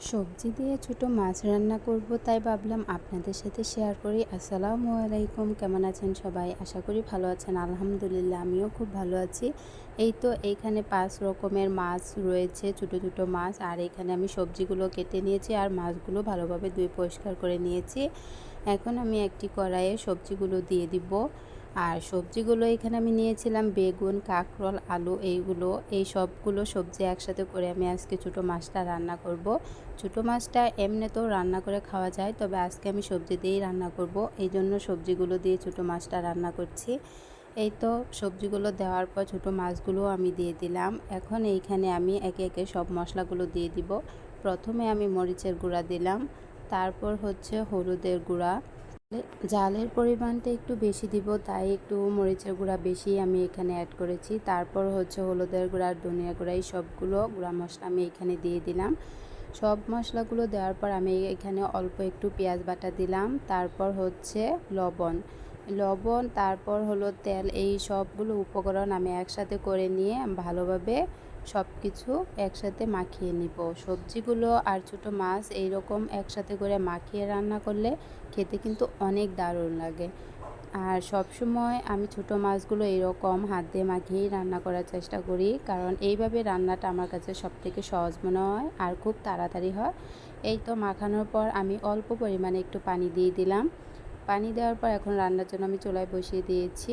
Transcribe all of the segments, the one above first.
সবজি দিয়ে ছোটো মাছ রান্না করব, তাই ভাবলাম আপনাদের সাথে শেয়ার করি। আসসালামু আলাইকুম, কেমন আছেন সবাই? আশা করি ভালো আছেন। আলহামদুলিল্লাহ, আমিও খুব ভালো আছি। এই তো এইখানে 5 রকমের মাছ রয়েছে, ছোটো ছোটো মাছ। আর এখানে আমি সবজিগুলো কেটে নিয়েছি আর মাছগুলো ভালোভাবে ধুয়ে পরিষ্কার করে নিয়েছি। এখন আমি একটি কড়াইয়ে সবজিগুলো দিয়ে দিব। আর সবজিগুলো এখানে আমি নিয়েছিলাম বেগুন, কাঁকরোল, আলু, এই সবগুলো সবজি একসাথে করে আমি আজকে ছোটো মাছটা রান্না করব। ছোটো মাছটা এমনিতেও রান্না করে খাওয়া যায়, তবে আজকে আমি সবজি দিয়েই রান্না করব, এই জন্য সবজিগুলো দিয়ে ছোটো মাছটা রান্না করছি। এই তো সবজিগুলো দেওয়ার পর ছোটো মাছগুলো আমি দিয়ে দিলাম। এখন এইখানে আমি একে একে সব মশলাগুলো দিয়ে দিব। প্রথমে আমি মরিচের গুঁড়া দিলাম, তারপর হচ্ছে হলুদের গুঁড়া। ঝালের পরিমাণটা একটু বেশি দিব, তাই একটু মরিচের গুঁড়া বেশি আমি এখানে অ্যাড করেছি। তারপর হচ্ছে হলুদের গুঁড়া আর ধনিয়া গুঁড়া, এই সবগুলো গুঁড়া মশলা আমি এখানে দিয়ে দিলাম। সব মশলাগুলো দেওয়ার পর আমি এখানে অল্প একটু পেঁয়াজ বাটা দিলাম। তারপর হচ্ছে লবণ, তারপর হলো তেল। এই সবগুলো উপকরণ আমি একসাথে করে নিয়ে ভালোভাবে সব কিছু একসাথে মাখিয়ে নিব। সবজিগুলো আর ছোটো মাছ এইরকম একসাথে করে মাখিয়ে রান্না করলে খেতে কিন্তু অনেক দারুণ লাগে। আর সব সময় আমি ছোটো মাছগুলো এরকম হাত দিয়ে মাখিয়েই রান্না করার চেষ্টা করি, কারণ এইভাবে রান্নাটা আমার কাছে সবথেকে সহজ মনে হয় আর খুব তাড়াতাড়ি হয়। এই তো মাখানোর পর আমি অল্প পরিমাণে একটু পানি দিয়ে দিলাম। পানি দেওয়ার পর এখন রান্নার জন্য আমি চুলায় বসিয়ে দিয়েছি।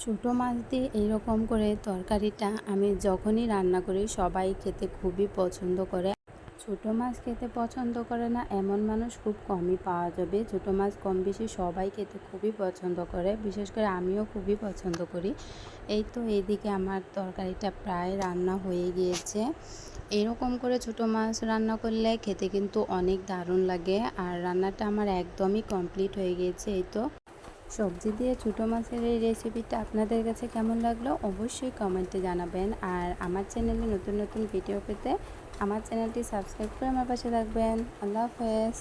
ছোটো মাছ দিয়ে এইরকম করে তরকারিটা আমি যখনই রান্না করি সবাই খেতে খুবই পছন্দ করে। ছোটো মাছ খেতে পছন্দ করে না এমন মানুষ খুব কমই পাওয়া যাবে। ছোটো মাছ কম বেশি সবাই খেতে খুবই পছন্দ করে, বিশেষ করে আমিও খুবই পছন্দ করি। এই তো এইদিকে আমার তরকারিটা প্রায় রান্না হয়ে গিয়েছে। এরকম করে ছোটো মাছ রান্না করলে খেতে কিন্তু অনেক দারুণ লাগে। আর রান্নাটা আমার একদমই কমপ্লিট হয়ে গিয়েছে। এই তো সবজি দিয়ে ছোটো মাছের এই রেসিপিটা আপনাদের কাছে কেমন লাগলো অবশ্যই কমেন্টে জানাবেন। আর আমার চ্যানেলে নতুন নতুন ভিডিও পেতে আমার চ্যানেলটি সাবস্ক্রাইব করে আমার পাশে থাকবেন। আল্লাহ হাফেজ।